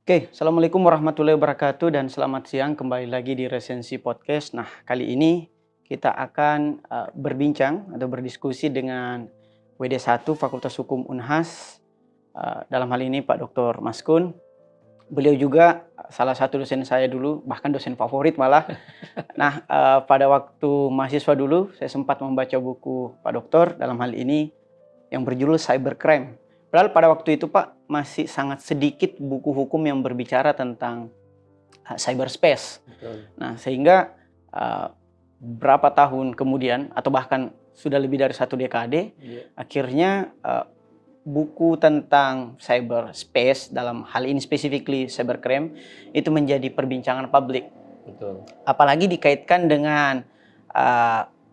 Oke, Assalamualaikum warahmatullahi wabarakatuh dan selamat siang kembali lagi di Resensi Podcast. Nah, kali ini kita akan berbincang atau berdiskusi dengan WD1 Fakultas Hukum Unhas. Dalam hal ini Pak Dr. Maskun. Beliau juga salah satu dosen saya dulu, bahkan dosen favorit malah. Nah, pada waktu mahasiswa dulu saya sempat membaca buku Pak Dokter dalam hal ini yang berjudul Cybercrime. Padahal pada waktu itu Pak masih sangat sedikit buku hukum yang berbicara tentang cyberspace. Betul. Nah, sehingga berapa tahun kemudian atau bahkan sudah lebih dari 1 dekade, akhirnya buku tentang cyberspace dalam hal ini specifically cybercrime itu menjadi perbincangan publik. Betul. Apalagi dikaitkan dengan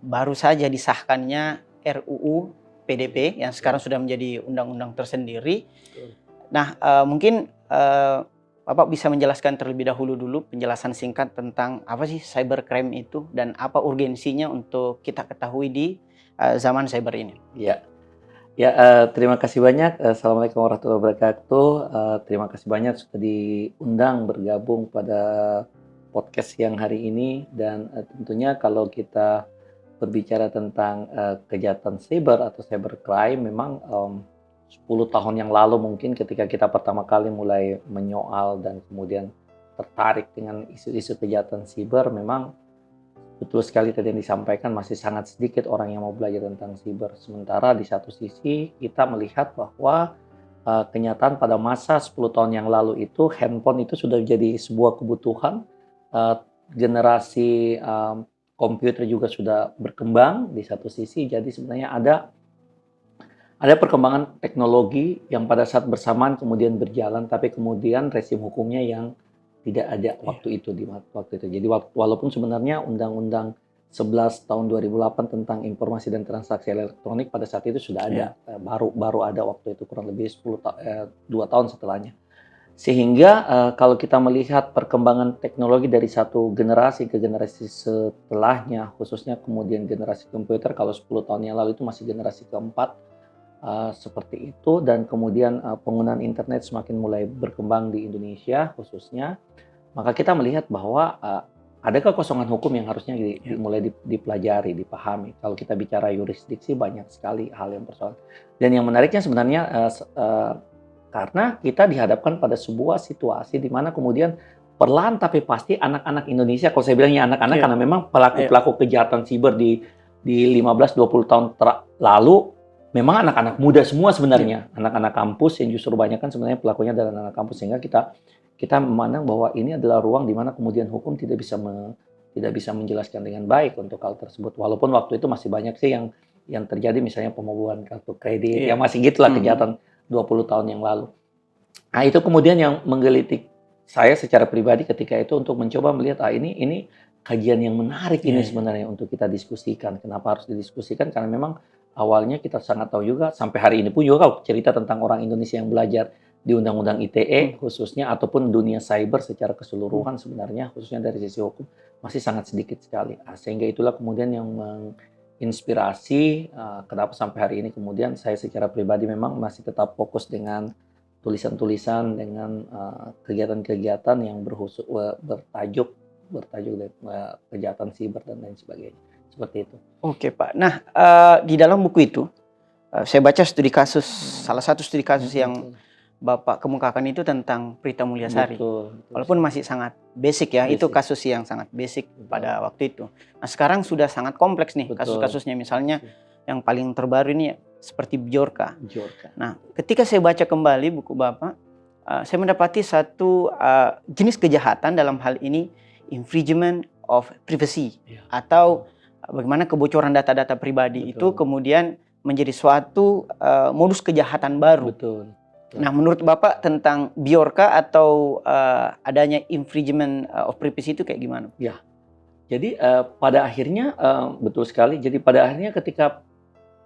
baru saja disahkannya RUU PDP yang sekarang sudah menjadi undang-undang tersendiri. Betul. Nah, mungkin Bapak bisa menjelaskan terlebih dahulu penjelasan singkat tentang apa sih cybercrime itu dan apa urgensinya untuk kita ketahui di zaman cyber ini. Terima kasih banyak. Assalamualaikum warahmatullahi wabarakatuh. Terima kasih banyak sudah diundang bergabung pada podcast siang hari ini, dan tentunya kalau kita berbicara tentang kejahatan cyber atau cybercrime, memang 10 tahun yang lalu mungkin ketika kita pertama kali mulai menyoal dan kemudian tertarik dengan isu-isu kejahatan cyber, memang betul sekali tadi yang disampaikan, masih sangat sedikit orang yang mau belajar tentang cyber. Sementara di satu sisi kita melihat bahwa kenyataan pada masa 10 tahun yang lalu itu handphone itu sudah jadi sebuah kebutuhan. Generasi komputer juga sudah berkembang di satu sisi, jadi sebenarnya ada perkembangan teknologi yang pada saat bersamaan kemudian berjalan, tapi kemudian rezim hukumnya yang tidak ada waktu itu. Jadi walaupun sebenarnya Undang-Undang 11 tahun 2008 tentang informasi dan transaksi elektronik pada saat itu sudah ada, baru ada waktu itu, kurang lebih 2 tahun setelahnya. Sehingga kalau kita melihat perkembangan teknologi dari satu generasi ke generasi setelahnya, khususnya kemudian generasi komputer, kalau 10 tahun yang lalu itu masih generasi keempat, seperti itu, dan kemudian penggunaan internet semakin mulai berkembang di Indonesia khususnya, maka kita melihat bahwa ada kekosongan hukum yang harusnya mulai dipelajari, dipahami. Kalau kita bicara yurisdiksi, banyak sekali hal yang persoalan. Dan yang menariknya sebenarnya karena kita dihadapkan pada sebuah situasi di mana kemudian perlahan tapi pasti anak-anak Indonesia, kalau saya bilangnya anak-anak karena memang pelaku-pelaku kejahatan siber di 15-20 tahun lalu memang anak-anak muda semua sebenarnya, anak-anak kampus yang justru banyak kan sebenarnya pelakunya adalah anak kampus, sehingga kita memandang bahwa ini adalah ruang di mana kemudian hukum tidak bisa menjelaskan dengan baik untuk hal tersebut. Walaupun waktu itu masih banyak sih yang terjadi, misalnya pemobolan kartu kredit, ya masih gitulah kejahatan 20 tahun yang lalu. Nah, itu kemudian yang menggelitik saya secara pribadi ketika itu untuk mencoba melihat ini kajian yang menarik ini sebenarnya untuk kita diskusikan. Kenapa harus didiskusikan? Karena memang awalnya kita sangat tahu juga, sampai hari ini pun juga kalau cerita tentang orang Indonesia yang belajar di Undang-Undang ITE khususnya ataupun dunia cyber secara keseluruhan sebenarnya khususnya dari sisi hukum masih sangat sedikit sekali. Sehingga itulah kemudian yang menginspirasi kenapa sampai hari ini kemudian saya secara pribadi memang masih tetap fokus dengan tulisan-tulisan, dengan kegiatan-kegiatan yang bertajuk kejahatan siber dan lain sebagainya. Seperti itu. Oke Pak. Nah, di dalam buku itu saya baca salah satu studi kasus yang Bapak kemukakan itu tentang Prita Mulyasari. Betul. Walaupun masih sangat basic ya, itu kasus yang sangat basic pada waktu itu. Nah, sekarang sudah sangat kompleks nih kasus-kasusnya. Misalnya yang paling terbaru ini seperti Bjorka. Nah, ketika saya baca kembali buku Bapak, saya mendapati satu jenis kejahatan, dalam hal ini infringement of privacy, atau bagaimana kebocoran data-data pribadi itu kemudian menjadi suatu modus kejahatan baru. Betul. Nah, menurut Bapak tentang Bjorka atau adanya infringement of privacy itu kayak gimana? Ya, jadi pada akhirnya betul sekali. Jadi pada akhirnya ketika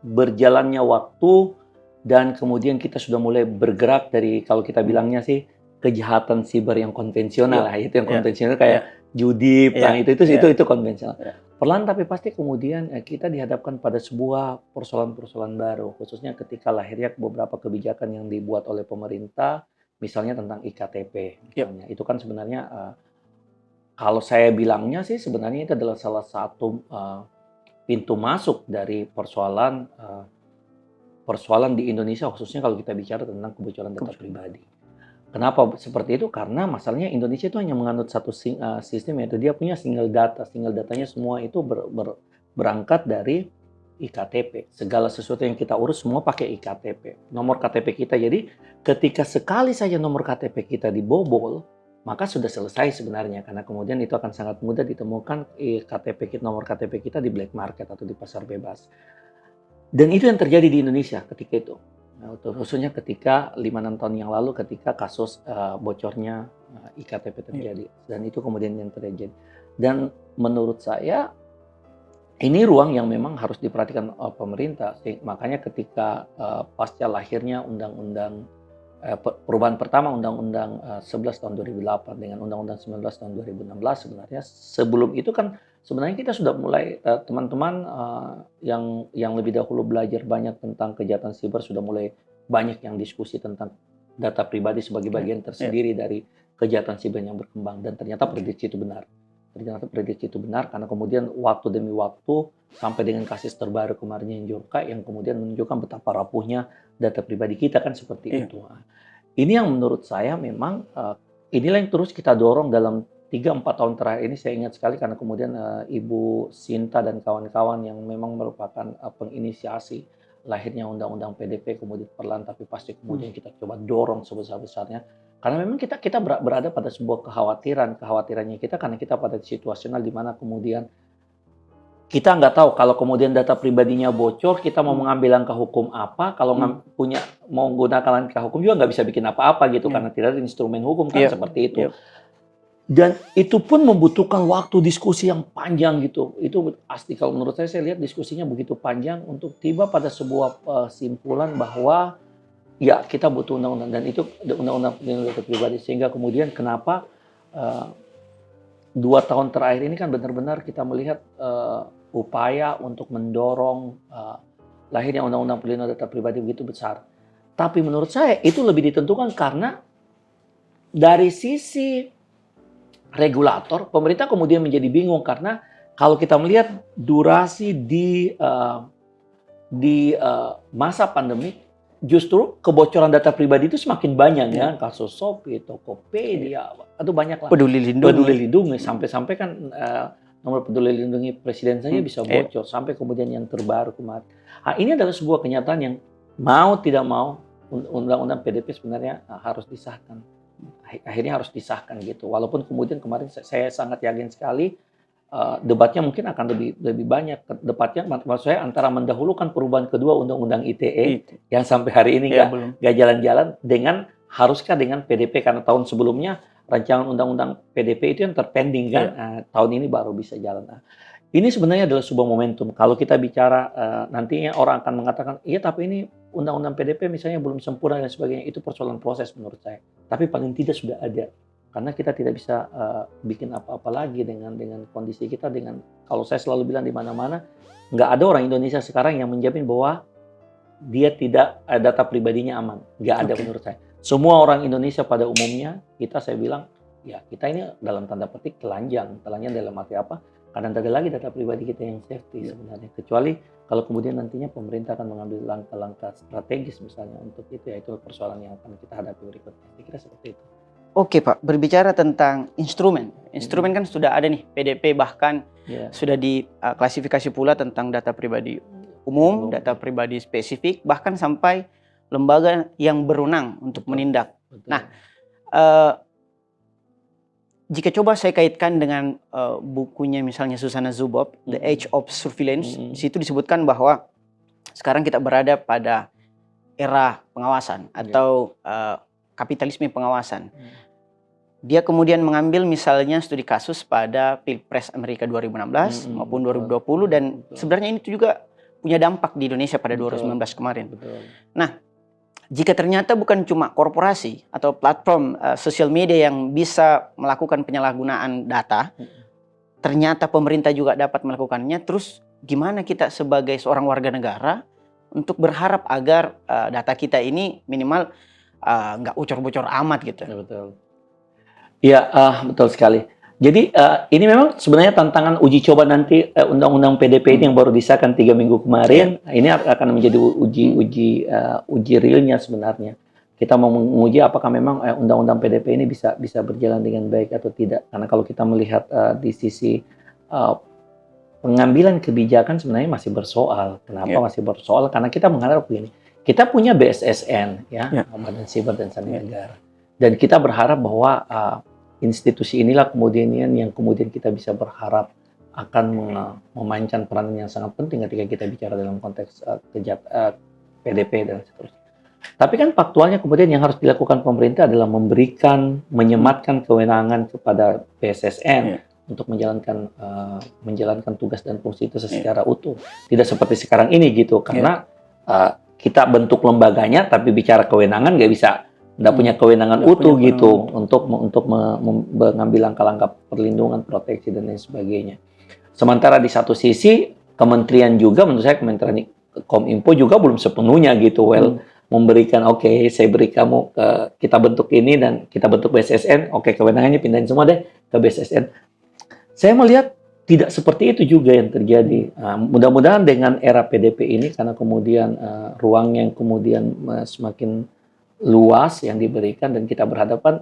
berjalannya waktu dan kemudian kita sudah mulai bergerak dari, kalau kita bilangnya sih, kejahatan siber yang konvensional, itu yang konvensional kayak judi, itu konvensional. Perlahan tapi pasti kemudian kita dihadapkan pada sebuah persoalan-persoalan baru, khususnya ketika lahirnya beberapa kebijakan yang dibuat oleh pemerintah misalnya tentang IKTP, Yep. misalnya itu kan sebenarnya kalau saya bilangnya sih sebenarnya itu adalah salah satu pintu masuk dari persoalan di Indonesia, khususnya kalau kita bicara tentang kebocoran data pribadi. Kenapa seperti itu? Karena masalahnya Indonesia itu hanya menganut satu sistem, yaitu dia punya single data. Single datanya semua itu berangkat dari IKTP. Segala sesuatu yang kita urus semua pakai IKTP. Nomor KTP kita. Jadi ketika sekali saja nomor KTP kita dibobol, maka sudah selesai sebenarnya. Karena kemudian itu akan sangat mudah ditemukan nomor KTP kita di black market atau di pasar bebas. Dan itu yang terjadi di Indonesia ketika itu. Nah, khususnya ketika 5-6 tahun yang lalu ketika kasus bocornya IKTP terjadi. Dan itu kemudian yang terjadi. Dan menurut saya ini ruang yang memang harus diperhatikan pemerintah. Makanya ketika pasca lahirnya perubahan pertama Undang-Undang 11 tahun 2008 dengan Undang-Undang 19 tahun 2016 sebenarnya sebelum itu kan sebenarnya kita sudah mulai teman-teman yang lebih dahulu belajar banyak tentang kejahatan siber sudah mulai banyak yang diskusi tentang data pribadi sebagai bagian tersendiri dari kejahatan siber yang berkembang dan ternyata prediksi itu benar. Karena kemudian waktu demi waktu sampai dengan kasus terbaru kemarin yang Jurka yang kemudian menunjukkan betapa rapuhnya data pribadi kita kan seperti itu. Ini yang menurut saya memang inilah yang terus kita dorong dalam 3-4 tahun terakhir ini. Saya ingat sekali karena kemudian Ibu Sinta dan kawan-kawan yang memang merupakan penginisiasi lahirnya Undang-Undang PDP kemudian perlahan tapi pasti kemudian kita coba dorong sebesar-besarnya. Karena memang kita berada pada sebuah kekhawatirannya kita karena kita pada situasional di mana kemudian kita nggak tahu kalau kemudian data pribadinya bocor, kita mau mengambil langkah hukum apa, kalau mau menggunakan langkah hukum juga nggak bisa bikin apa-apa gitu karena tidak ada instrumen hukum kan seperti itu. Dan itu pun membutuhkan waktu diskusi yang panjang gitu. Itu pasti kalau menurut saya lihat diskusinya begitu panjang untuk tiba pada sebuah kesimpulan bahwa ya kita butuh undang-undang dan itu undang-undang perlindungan data pribadi sehingga kemudian kenapa 2 tahun terakhir ini kan benar-benar kita melihat upaya untuk mendorong lahirnya undang-undang perlindungan data pribadi begitu besar. Tapi menurut saya itu lebih ditentukan karena dari sisi regulator pemerintah kemudian menjadi bingung karena kalau kita melihat durasi di masa pandemi justru kebocoran data pribadi itu semakin banyak ya, kasus Shopee, Tokopedia, atau banyak lah. Peduli Lindungi sampai-sampai kan nomor peduli lindungi presiden saja bisa bocor sampai kemudian yang terbaru kemarin. Nah, ini adalah sebuah kenyataan yang mau tidak mau undang-undang PDP sebenarnya harus disahkan. Akhirnya harus disahkan gitu. Walaupun kemudian kemarin saya sangat yakin sekali debatnya mungkin akan lebih banyak. Debatnya maksud saya antara mendahulukan perubahan kedua undang-undang ITE yang sampai hari ini nggak jalan-jalan dengan haruskah dengan PDP karena tahun sebelumnya rancangan undang-undang PDP itu yang terpending kan. Tahun ini baru bisa jalan. Ini sebenarnya adalah sebuah momentum. Kalau kita bicara nantinya orang akan mengatakan iya tapi ini undang-undang PDP misalnya belum sempurna dan sebagainya, itu persoalan proses menurut saya. Tapi paling tidak sudah ada. Karena kita tidak bisa bikin apa-apa lagi dengan kondisi kita kalau saya selalu bilang di mana-mana nggak ada orang Indonesia sekarang yang menjamin bahwa dia tidak data pribadinya aman. Nggak ada menurut saya. Semua orang Indonesia pada umumnya saya bilang ya kita ini dalam tanda petik telanjang dalam arti apa? Karena tidak ada lagi data pribadi kita yang safety sebenarnya. Kecuali kalau kemudian nantinya pemerintah akan mengambil langkah-langkah strategis misalnya untuk itu, yaitu persoalan yang akan kita hadapi berikutnya. Saya kira seperti itu. Oke Pak, berbicara tentang instrumen kan sudah ada nih, PDP bahkan sudah diklasifikasi pula tentang data pribadi umum, data pribadi spesifik, bahkan sampai lembaga yang berwenang untuk menindak. Nah, jika coba saya kaitkan dengan bukunya misalnya Susana Zuboff, The Age of Surveillance, di situ disebutkan bahwa sekarang kita berada pada era pengawasan atau kapitalisme pengawasan. Dia kemudian mengambil misalnya studi kasus pada Pilpres Amerika 2016 maupun 2020 dan sebenarnya ini juga punya dampak di Indonesia pada 2019 kemarin. Nah, jika ternyata bukan cuma korporasi atau platform sosial media yang bisa melakukan penyalahgunaan data, ternyata pemerintah juga dapat melakukannya, terus gimana kita sebagai seorang warga negara untuk berharap agar data kita ini minimal nggak bocor-bocor amat gitu. Ya, betul. Iya, betul sekali. Jadi ini memang sebenarnya tantangan uji coba nanti undang-undang PDP ini yang baru disahkan 3 minggu kemarin. Ini akan menjadi uji realnya sebenarnya. Kita mau menguji apakah memang undang-undang PDP ini bisa berjalan dengan baik atau tidak. Karena kalau kita melihat di sisi pengambilan kebijakan sebenarnya masih bersoal. Kenapa masih bersoal? Karena kita mengharap begini. Kita punya BSSN, Badan Siber dan Sandi Negara. Dan kita berharap bahwa institusi inilah kemudian yang kemudian kita bisa berharap akan memainkan peran yang sangat penting ketika kita bicara dalam konteks PDP dan seterusnya. Tapi kan faktualnya kemudian yang harus dilakukan pemerintah adalah menyematkan kewenangan kepada BSSN untuk menjalankan tugas dan fungsi itu secara utuh. Tidak seperti sekarang ini gitu, karena kita bentuk lembaganya tapi bicara kewenangan nggak punya kewenangan utuh gitu untuk mengambil langkah-langkah perlindungan, proteksi dan lain sebagainya. Sementara di satu sisi kementerian juga, menurut saya Kementerian Kominfo juga belum sepenuhnya gitu memberikan saya beri kamu kita bentuk ini dan kita bentuk BSSN, kewenangannya pindahin semua deh ke BSSN. Saya melihat tidak seperti itu juga yang terjadi. Mudah-mudahan dengan era PDP ini karena kemudian ruang yang kemudian semakin luas yang diberikan dan kita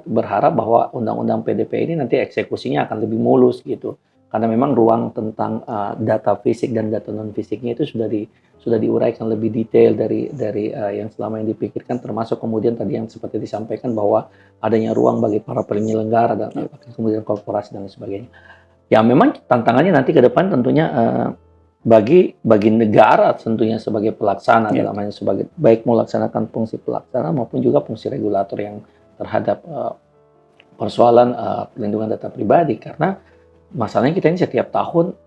berharap bahwa undang-undang PDP ini nanti eksekusinya akan lebih mulus gitu. Karena memang ruang tentang data fisik dan data non fisiknya itu sudah diuraikan lebih detail dari yang selama ini dipikirkan, termasuk kemudian tadi yang seperti disampaikan bahwa adanya ruang bagi para penyelenggara dan kemudian korporasi dan lain sebagainya. Ya memang tantangannya nanti ke depan tentunya bagi negara tentunya sebagai pelaksana dalam hal sebagai baik melaksanakan fungsi pelaksana maupun juga fungsi regulator yang terhadap persoalan perlindungan data pribadi, karena masalahnya kita ini setiap tahun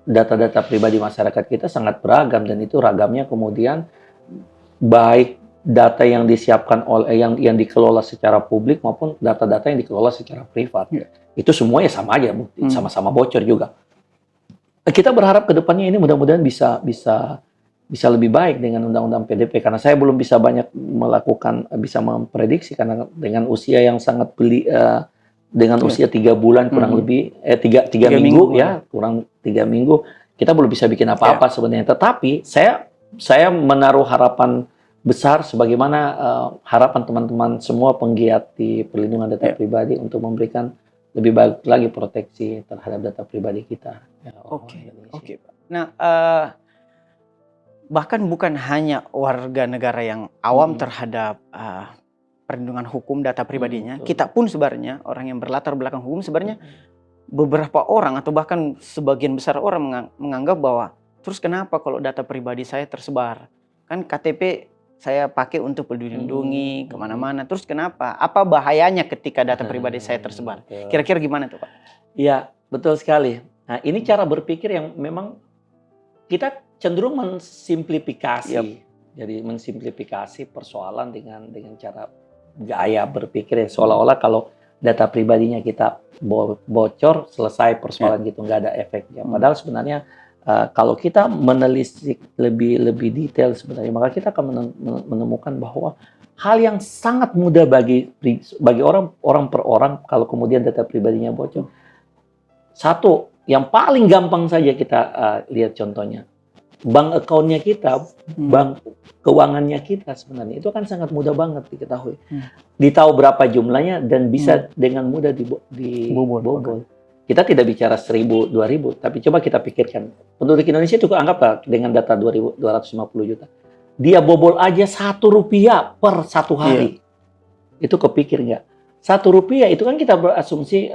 data-data pribadi masyarakat kita sangat beragam dan itu ragamnya kemudian baik data yang disiapkan oleh yang dikelola secara publik maupun data-data yang dikelola secara privat. Itu semuanya sama aja, sama-sama bocor juga. Kita berharap ke depannya ini mudah-mudahan bisa lebih baik dengan undang-undang PDP, karena saya belum bisa banyak bisa memprediksi karena dengan usia yang sangat dengan usia 3 bulan kurang lebih 3 minggu kurang 3 minggu kita belum bisa bikin apa-apa sebenarnya. Tetapi saya menaruh harapan besar sebagaimana harapan teman-teman semua penggiat di perlindungan data pribadi untuk memberikan lebih baik lagi proteksi terhadap data pribadi kita. Oke, Pak. Nah, bahkan bukan hanya warga negara yang awam terhadap perlindungan hukum data pribadinya, kita pun sebenarnya orang yang berlatar belakang hukum sebenarnya beberapa orang atau bahkan sebagian besar orang menganggap bahwa terus kenapa kalau data pribadi saya tersebar? Kan KTP saya pakai untuk melindungi kemana-mana. Terus kenapa? Apa bahayanya ketika data pribadi saya tersebar? Kira-kira gimana tuh Pak? Iya, betul sekali. Nah, ini cara berpikir yang memang kita cenderung mensimplifikasi. Jadi mensimplifikasi persoalan dengan cara gaya berpikir yang seolah-olah kalau data pribadinya kita bocor selesai persoalan gitu, nggak ada efeknya. Padahal sebenarnya kalau kita menelisik lebih detail sebenarnya, maka kita akan menemukan bahwa hal yang sangat mudah bagi orang per orang kalau kemudian data pribadinya bocor. Satu, yang paling gampang saja kita lihat contohnya, bank account-nya kita, bank keuangannya kita sebenarnya itu kan sangat mudah banget diketahui. Ditahu berapa jumlahnya dan bisa dengan mudah dibobol. Kita tidak bicara 1.000, 2.000, tapi coba kita pikirkan. Penduduk Indonesia itu anggaplah dengan data 250 juta. Dia bobol aja Rp1 per 1 hari. Itu kepikir nggak? Rp1 itu kan kita berasumsi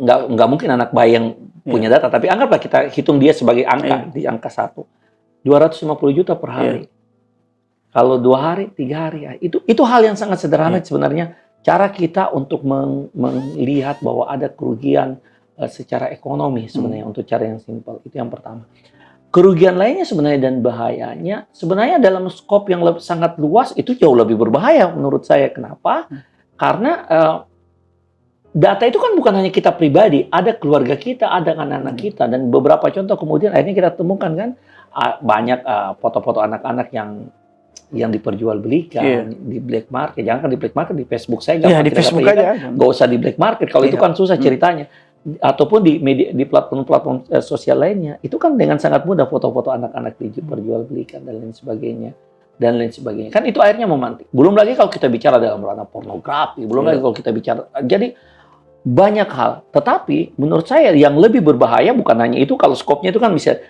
nggak mungkin anak bayi yang punya data, tapi anggaplah kita hitung dia sebagai angka di angka 1. 250 juta per hari. Kalau 2 hari, 3 hari, itu hal yang sangat sederhana sebenarnya. Cara kita untuk melihat bahwa ada kerugian secara ekonomi sebenarnya untuk cara yang simpel. Itu yang pertama. Kerugian lainnya sebenarnya dan bahayanya sebenarnya dalam skop yang sangat luas itu jauh lebih berbahaya menurut saya. Kenapa? Karena data itu kan bukan hanya kita pribadi, ada keluarga kita, ada anak-anak kita, dan beberapa contoh kemudian akhirnya kita temukan kan banyak foto-foto anak-anak yang yang diperjualbelikan di black market. Jangan di black market, di Facebook saya Iya, di Facebook aja. Nggak usah di black market. Kalau itu kan susah ceritanya. Ataupun di media, di platform-platform sosial lainnya, itu kan dengan sangat mudah foto-foto anak-anak diperjualbelikan dan lain sebagainya. Dan lain sebagainya. Kan itu akhirnya memantik. Belum lagi kalau kita bicara dalam ranah pornografi, belum lagi kalau kita bicara. Jadi banyak hal. Tetapi menurut saya yang lebih berbahaya bukan hanya itu. Kalau skopnya itu kan bisa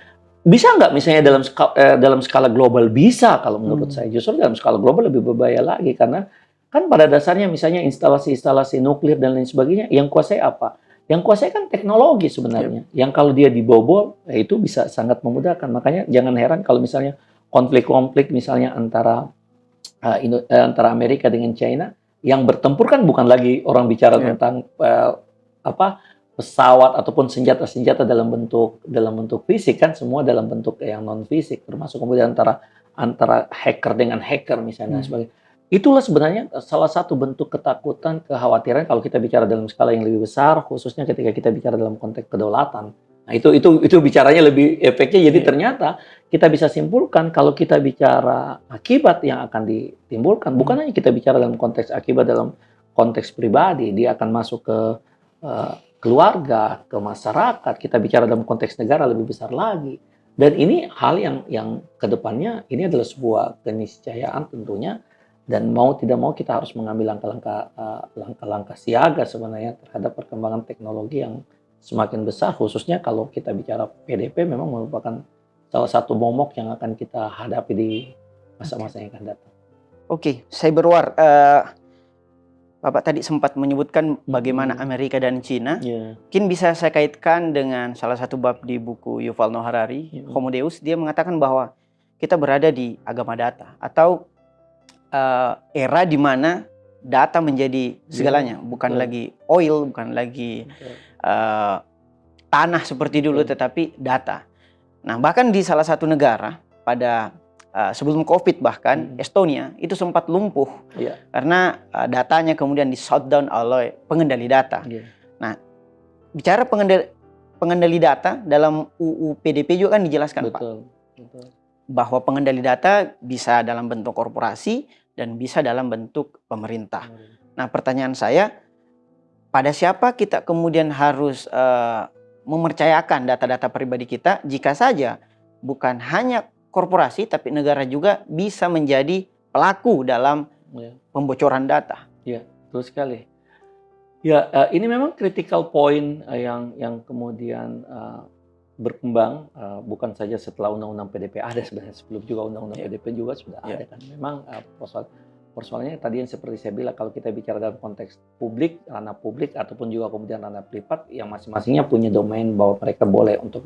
nggak misalnya dalam skala global? Bisa kalau menurut saya. Justru dalam skala global lebih berbahaya lagi. Karena kan pada dasarnya misalnya instalasi-instalasi nuklir dan lain sebagainya, yang kuasai apa? Yang kuasai kan teknologi sebenarnya. Yang kalau dia dibobol, itu bisa sangat memudahkan. Makanya jangan heran kalau misalnya konflik-konflik misalnya antara Amerika dengan China, yang bertempur kan bukan lagi orang bicara tentang pesawat ataupun senjata-senjata dalam bentuk fisik, kan semua dalam bentuk yang non fisik, termasuk kemudian antara hacker dengan hacker misalnya sebagai. Itulah sebenarnya salah satu bentuk ketakutan, kekhawatiran kalau kita bicara dalam skala yang lebih besar, khususnya ketika kita bicara dalam konteks kedaulatan. Nah, itu bicaranya lebih efeknya. Jadi ternyata kita bisa simpulkan kalau kita bicara akibat yang akan ditimbulkan, bukan hanya kita bicara dalam konteks akibat dalam konteks pribadi, dia akan masuk ke keluarga, ke masyarakat. Kita bicara dalam konteks negara lebih besar lagi. Dan ini hal yang kedepannya ini adalah sebuah keniscayaan tentunya. Dan mau tidak mau kita harus mengambil langkah-langkah siaga sebenarnya terhadap perkembangan teknologi yang semakin besar, khususnya kalau kita bicara PDP memang merupakan salah satu momok yang akan kita hadapi di masa-masa yang akan datang. Oke, cyber war. Bapak tadi sempat menyebutkan bagaimana Amerika dan Cina. Mungkin bisa saya kaitkan dengan salah satu bab di buku Yuval Noah Harari, Homo Deus. Dia mengatakan bahwa kita berada di agama data atau era di mana data menjadi segalanya, bukan lagi oil, bukan lagi tanah seperti dulu, tetapi data. Nah, bahkan di salah satu negara pada sebelum COVID bahkan Estonia itu sempat lumpuh karena datanya kemudian di shutdown oleh pengendali data. Nah, bicara pengendali data dalam UU PDP juga kan dijelaskan, Pak. Betul. Bahwa pengendali data bisa dalam bentuk korporasi dan bisa dalam bentuk pemerintah. Nah, pertanyaan saya, pada siapa kita kemudian harus mempercayakan data-data pribadi kita jika saja bukan hanya korporasi tapi negara juga bisa menjadi pelaku dalam pembocoran data? Ya, betul sekali. Ya, ini memang critical point yang kemudian berkembang, bukan saja setelah undang-undang PDP ada, sebenarnya sebelum juga undang-undang PDP juga sudah ada kan. Memang persoalannya tadi yang seperti saya bilang, kalau kita bicara dalam konteks publik, ranah publik ataupun juga kemudian ranah privat, yang masing-masingnya punya domain bahwa mereka boleh untuk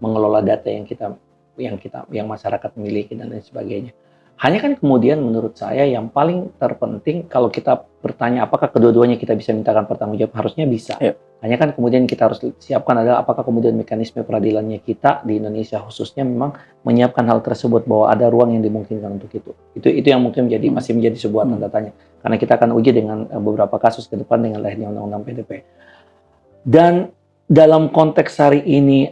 mengelola data yang masyarakat miliki dan lain sebagainya. Hanya kan kemudian menurut saya yang paling terpenting kalau kita bertanya apakah kedua-duanya kita bisa mintakan pertanggungjawab, harusnya bisa. Hanya kan kemudian kita harus siapkan adalah apakah kemudian mekanisme peradilannya kita di Indonesia khususnya memang menyiapkan hal tersebut, bahwa ada ruang yang dimungkinkan untuk itu. Itu yang mungkin masih menjadi sebuah tanda tanya. Karena kita akan uji dengan beberapa kasus ke depan dengan lahirnya undang-undang PDP. Dan dalam konteks hari ini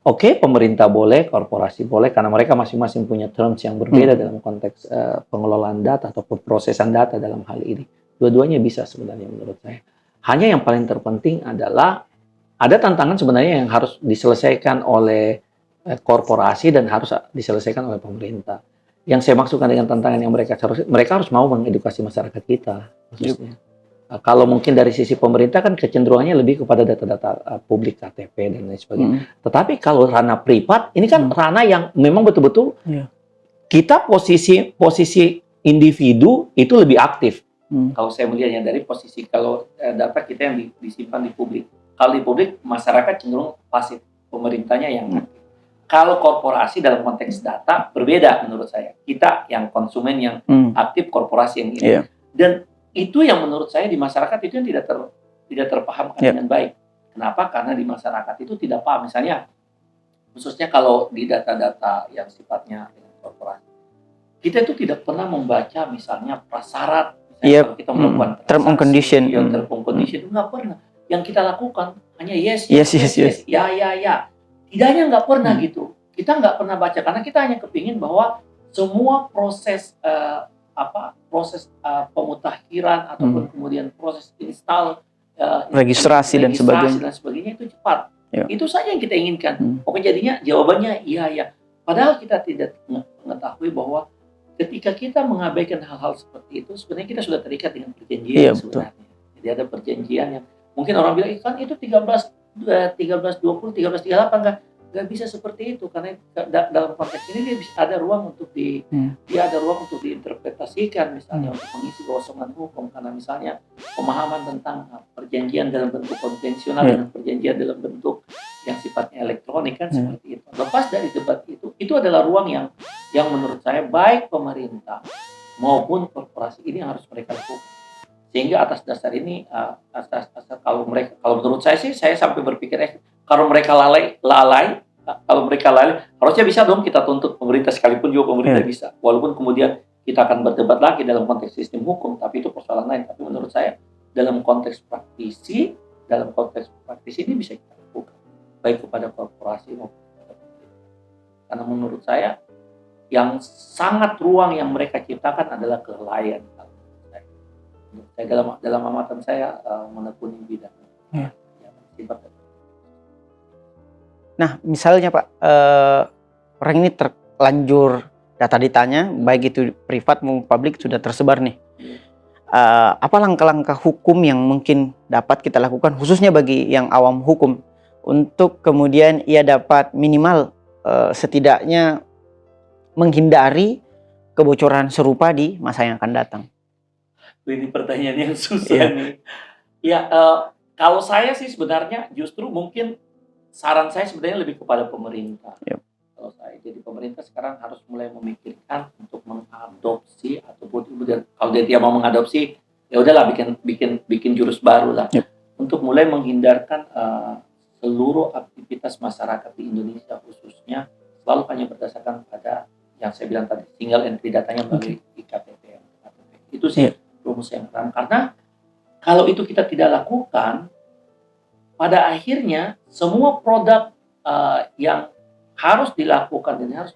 oke, pemerintah boleh, korporasi boleh, karena mereka masing-masing punya terms yang berbeda dalam konteks pengelolaan data atau pemrosesan data dalam hal ini. Dua-duanya bisa sebenarnya menurut saya. Hanya yang paling terpenting adalah ada tantangan sebenarnya yang harus diselesaikan oleh korporasi dan harus diselesaikan oleh pemerintah. Yang saya maksudkan dengan tantangan yang mereka harus mau mengedukasi masyarakat kita khususnya. Kalau mungkin dari sisi pemerintah kan kecenderungannya lebih kepada data-data publik, KTP dan lain sebagainya. Tetapi kalau ranah privat, ini kan ranah yang memang betul-betul kita posisi individu itu lebih aktif. Kalau saya melihatnya dari posisi kalau data kita yang disimpan di publik. Kalau di publik, masyarakat cenderung pasif, pemerintahnya yang aktif. Kalau korporasi dalam konteks data berbeda menurut saya. Kita yang konsumen yang aktif, korporasi yang ini. Dan itu yang menurut saya di masyarakat itu yang tidak terpahamkan dengan baik. Kenapa? Karena di masyarakat itu tidak paham. Misalnya, khususnya kalau di data-data yang sifatnya korporasi, kita itu tidak pernah membaca misalnya prasyarat. Kalau kita melakukan term and condition, term and condition itu nggak pernah. Yang kita lakukan hanya yes, ya. Tidaknya nggak pernah gitu. Kita nggak pernah baca karena kita hanya kepingin bahwa semua proses pemutakhiran ataupun kemudian proses install Registrasi dan sebagainya. dan sebagainya itu cepat. Ya. Itu saja yang kita inginkan. Pokoknya jadinya jawabannya iya ya. Padahal kita tidak mengetahui bahwa ketika kita mengabaikan hal-hal seperti itu, sebenarnya kita sudah terikat dengan perjanjian sebenarnya. Jadi ada perjanjian yang mungkin orang bilang kan itu 1320, 1338 nggak bisa seperti itu karena dalam konteks ini dia bisa ada ruang untuk dia ada ruang untuk diinterpretasikan misalnya untuk mengisi kosongan hukum karena misalnya pemahaman tentang perjanjian dalam bentuk konvensional dengan perjanjian dalam bentuk yang sifatnya elektronik kan seperti itu. Lepas dari debat itu adalah ruang yang menurut saya baik pemerintah maupun korporasi ini harus mereka lakukan. Sehingga atas dasar ini kalau menurut saya sih saya sampai berpikir kalau mereka lalai harusnya bisa dong kita tuntut pemerintah sekalipun juga pemerintah bisa. Walaupun kemudian kita akan berdebat lagi dalam konteks sistem hukum, tapi itu persoalan lain. Tapi menurut saya dalam konteks praktisi ini bisa kita lakukan baik kepada korporasi maupun kepada pemerintah. Karena menurut saya yang sangat ruang yang mereka ciptakan adalah kelalaian. Menurut saya dalam amatan saya menekuni bidang. Nah, misalnya Pak, orang ini terlanjur data ditanya, baik itu privat maupun publik sudah tersebar nih. Apa langkah-langkah hukum yang mungkin dapat kita lakukan, khususnya bagi yang awam hukum, untuk kemudian ia dapat minimal setidaknya menghindari kebocoran serupa di masa yang akan datang? Ini pertanyaan yang susah nih. Ya, kalau saya sih sebenarnya justru mungkin saran saya sebenarnya lebih kepada pemerintah. Kalau saya jadi pemerintah sekarang harus mulai memikirkan untuk mengadopsi ataupun kalau dia mau mengadopsi ya udahlah bikin jurus baru lah untuk mulai menghindarkan seluruh aktivitas masyarakat di Indonesia khususnya selalu hanya berdasarkan pada yang saya bilang tadi single entry datanya melalui iktp. Itu sih rumus yang pertama karena kalau itu kita tidak lakukan pada akhirnya semua produk yang harus dilakukan dan harus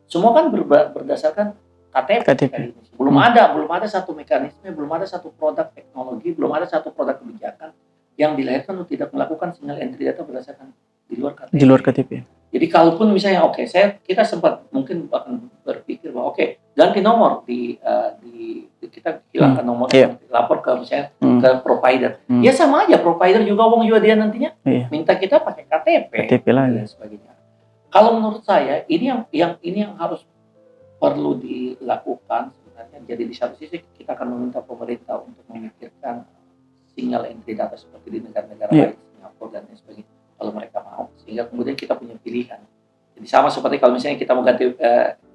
semua kan berdasarkan KTP. Belum ada satu mekanisme, belum ada satu produk teknologi, belum ada satu produk kebijakan yang dilahirkan untuk tidak melakukan single entry data berdasarkan di luar KTP. Jadi kalaupun misalnya kita sempat mungkin bahkan berpikir bahwa ganti nomor kita hilangkan nomornya, lapor ke misalnya ke provider. Ya sama aja provider juga dia nantinya minta kita pakai KTP dan sebagainya. Kalau menurut saya ini yang harus perlu dilakukan sebenarnya. Jadi di satu sisi kita akan meminta pemerintah untuk memikirkan single entry data seperti di negara-negara lain, Singapura dan lain sebagainya. Kalau mereka mau, sehingga kemudian kita punya pilihan. Jadi sama seperti kalau misalnya kita mau ganti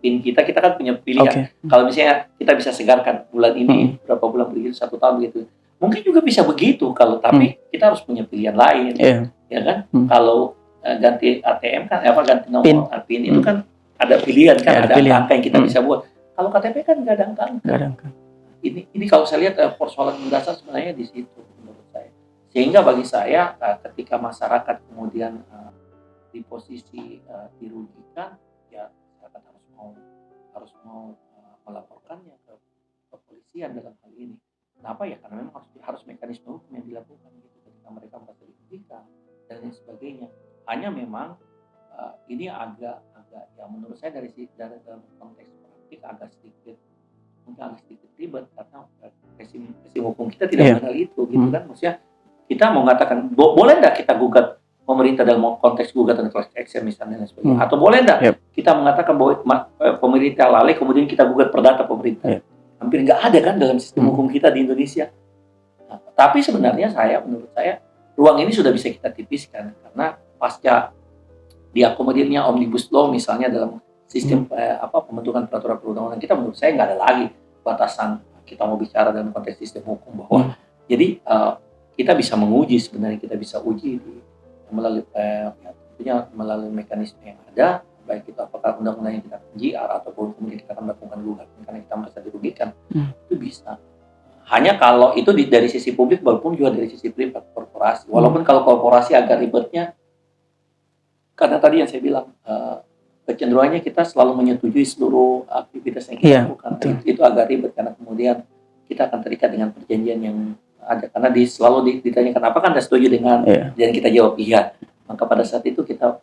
PIN kita kan punya pilihan. Kalau misalnya kita bisa segarkan bulan ini, berapa bulan begitu, 1 tahun begitu. Mungkin juga bisa begitu, tapi kita harus punya pilihan lain, ya kan? Kalau ganti ATM kan, ganti nomor PIN itu kan ada pilihan kan, ada angka yang kita bisa buat. Kalau KTP kan nggak ada angka. Ini kalau saya lihat persoalan mendasar sebenarnya di situ menurut saya. Sehingga bagi saya ketika masyarakat kemudian di posisi dirugikan, ya masyarakat harus mau melaporkannya ke kepolisian dalam hal ini. Kenapa ya? Karena memang harus mekanisme hukum yang dilakukan gitu ketika mereka merasa dirugikan dan lain sebagainya. Hanya memang ini agak ya menurut saya dari dalam konteks praktik agak sedikit ribet karena resim hukum kita tidak mengenal itu gitu kan. Maksudnya kita mau mengatakan boleh enggak kita gugat pemerintah dalam konteks gugatan class action misalnya dan sebagainya, atau boleh enggak kita mengatakan bahwa pemerintah lalai kemudian kita gugat perdata pemerintah. Hampir nggak ada kan dalam sistem hukum kita di Indonesia. Nah, tapi sebenarnya menurut saya ruang ini sudah bisa kita tipiskan karena pasca diakomodirnya omnibus law misalnya dalam sistem pembentukan peraturan perundang-undangan kita, menurut saya nggak ada lagi batasan kita mau bicara dalam konteks sistem hukum bahwa jadi kita bisa menguji sebenarnya, kita bisa uji melalui tentunya melalui mekanisme yang ada, baik itu apakah undang-undang yang kita GR ataupun kemudian kita akan melakukan gugatan karena kita merasa dirugikan, itu bisa. Hanya kalau itu dari sisi publik walaupun juga dari sisi privat korporasi. Walaupun kalau korporasi agak ribetnya karena tadi yang saya bilang kecenderungannya kita selalu menyetujui seluruh aktivitas yang kita Iya, lakukan. betul. Itu agak ribet karena kemudian kita akan terikat dengan perjanjian yang ada, karena selalu ditanyakan apakah Anda setuju dengan, Iya. dan kita jawab iya. Maka pada saat itu kita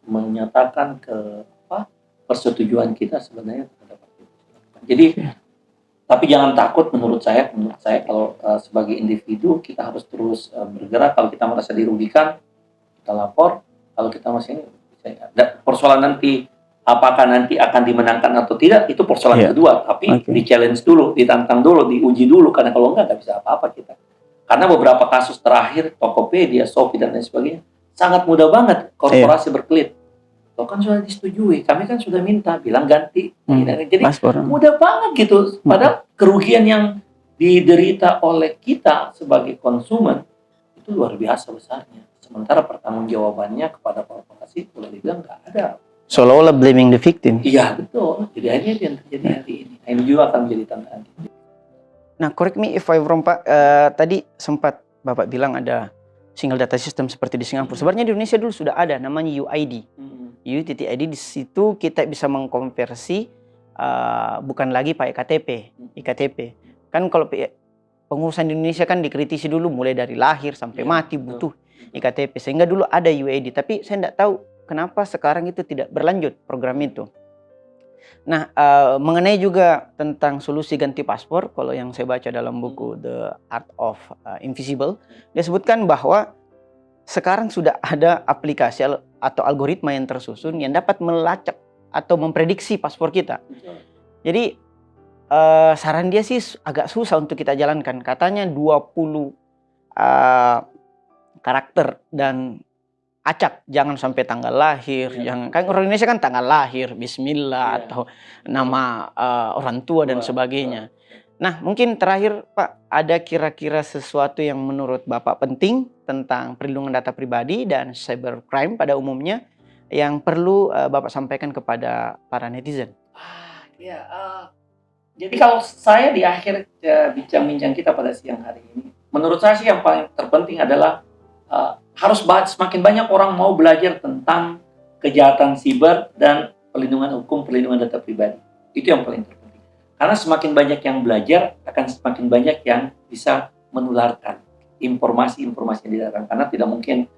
menyatakan persetujuan kita sebenarnya terhadap aktivitas. Jadi tapi jangan takut, menurut saya kalau sebagai individu kita harus terus bergerak. Kalau kita merasa dirugikan, kita lapor. Kalau kita masih persoalan nanti apakah nanti akan dimenangkan atau tidak, itu persoalan kedua. Tapi di challenge dulu, ditantang dulu, diuji dulu, karena kalau nggak bisa apa-apa kita. Karena beberapa kasus terakhir Tokopedia, Shopee dan lain sebagainya sangat mudah banget korporasi berkelit. Lo kan sudah disetujui, kami kan sudah minta, bilang ganti. Jadi mudah banget gitu. Padahal kerugian yang diderita oleh kita sebagai konsumen itu luar biasa besarnya. Sementara pertanggungjawabannya kepada korporasi boleh dibilang nggak ada. Seolah-olah blaming the victim. Iya, betul. Jadi akhirnya yang terjadi hari ini. Ini juga akan menjadi tantangan. Nah, correct me if I'm wrong, Pak. Tadi sempat Bapak bilang ada single data system seperti di Singapura. Sebenarnya di Indonesia dulu sudah ada, namanya UID. UID, di situ kita bisa mengkonversi bukan lagi pakai iktp. Kan kalau pengurusan di Indonesia kan dikritisi dulu mulai dari lahir sampai mati butuh iktp. Sehingga dulu ada UID, tapi saya tidak tahu kenapa sekarang itu tidak berlanjut program itu. Nah, mengenai juga tentang solusi ganti paspor, kalau yang saya baca dalam buku The Art of Invisible, dia sebutkan bahwa sekarang sudah ada aplikasi atau algoritma yang tersusun yang dapat melacak atau memprediksi paspor kita. Jadi saran dia sih agak susah untuk kita jalankan. Katanya 20 karakter dan acak, jangan sampai tanggal lahir. Yang kan orang Indonesia kan tanggal lahir, bismillah, atau nama orang tua dan sebagainya. Nah, mungkin terakhir Pak, ada kira-kira sesuatu yang menurut Bapak penting tentang perlindungan data pribadi dan cybercrime pada umumnya yang perlu Bapak sampaikan kepada para netizen? Jadi kalau saya di akhir bincang-bincang kita pada siang hari ini, menurut saya sih yang paling terpenting adalah harus semakin banyak orang mau belajar tentang kejahatan siber dan perlindungan hukum, perlindungan data pribadi. Itu yang paling terpenting. Karena semakin banyak yang belajar, akan semakin banyak yang bisa menularkan informasi-informasi yang didatangkan. Karena tidak mungkin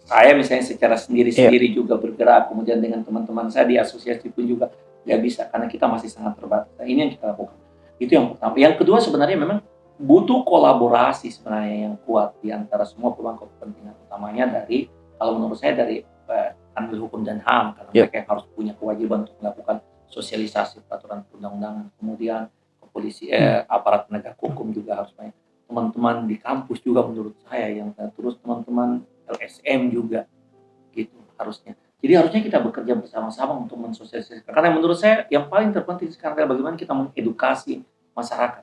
saya misalnya secara sendiri-sendiri juga bergerak, kemudian dengan teman-teman saya di asosiasi pun juga nggak bisa, karena kita masih sangat terbatas. Nah, ini yang kita lakukan. Itu yang pertama. Yang kedua sebenarnya memang butuh kolaborasi sebenarnya yang kuat di antara semua pemangku kepentingan, utamanya dari, kalau menurut saya dari Kanwil Hukum dan HAM, karena mereka yang harus punya kewajiban untuk melakukan sosialisasi peraturan perundang-undangan, kemudian kepolisi, aparat penegak hukum juga harus banyak. Teman-teman di kampus juga menurut saya yang terus, teman-teman LSM juga gitu harusnya. Jadi harusnya kita bekerja bersama-sama untuk mensosialisasikan. Karena menurut saya yang paling terpenting sekarang adalah bagaimana kita mengedukasi masyarakat.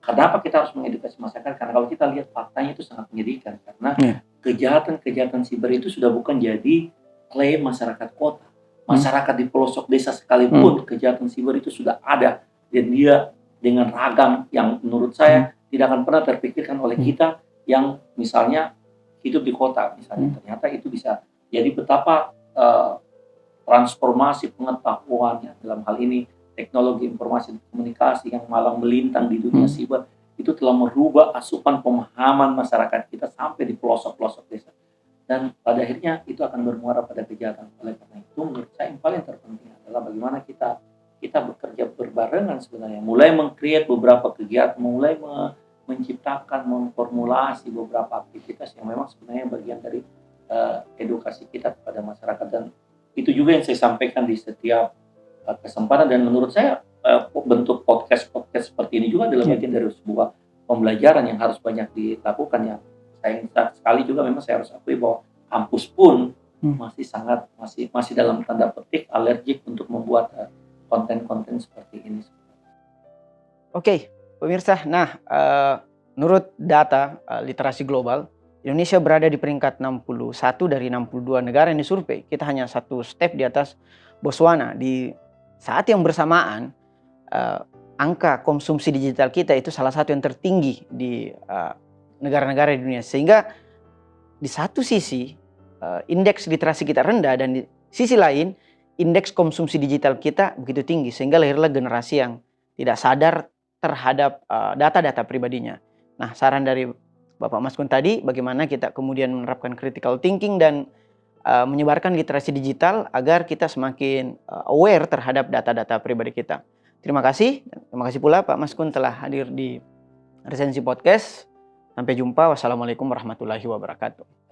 Kenapa kita harus mengedukasi masyarakat? Karena kalau kita lihat faktanya itu sangat menyedihkan. Karena kejahatan-kejahatan siber itu sudah bukan jadi klaim masyarakat kota. Masyarakat di pelosok desa sekalipun kejahatan siber itu sudah ada. Dan dia dengan ragam yang menurut saya tidak akan pernah terpikirkan oleh kita yang misalnya hidup di kota. Misalnya ternyata itu bisa jadi betapa transformasi pengetahuannya dalam hal ini teknologi informasi dan komunikasi yang malang melintang di dunia siber itu telah merubah asupan pemahaman masyarakat kita sampai di pelosok-pelosok desa, dan pada akhirnya itu akan bermuara pada kejahatan. Oleh karena itu menurut saya yang paling terpenting adalah bagaimana kita bekerja berbarengan sebenarnya, mulai meng-create beberapa kegiatan, mulai menciptakan, memformulasi beberapa aktivitas yang memang sebenarnya bagian dari edukasi kita kepada masyarakat. Dan itu juga yang saya sampaikan di setiap kesempatan, dan menurut saya bentuk podcast seperti ini juga adalah bagian dari sebuah pembelajaran yang harus banyak dilakukan. Ya, sayang sekali juga memang saya harus akui bahwa kampus pun masih dalam tanda petik alergik untuk membuat konten-konten seperti ini. Oke, pemirsa. Nah, menurut data literasi global, Indonesia berada di peringkat 61 dari 62 negara yang disurvei. Kita hanya satu step di atas Botswana. Di saat yang bersamaan, angka konsumsi digital kita itu salah satu yang tertinggi di negara-negara di dunia. Sehingga di satu sisi indeks literasi kita rendah, dan di sisi lain indeks konsumsi digital kita begitu tinggi sehingga lahirlah generasi yang tidak sadar terhadap data-data pribadinya. Nah, saran dari Bapak Mas Kun tadi, bagaimana kita kemudian menerapkan critical thinking dan menyebarkan literasi digital agar kita semakin aware terhadap data-data pribadi kita. Terima kasih. Terima kasih pula Pak Mas Kun telah hadir di Resensi Podcast. Sampai jumpa. Wassalamualaikum warahmatullahi wabarakatuh.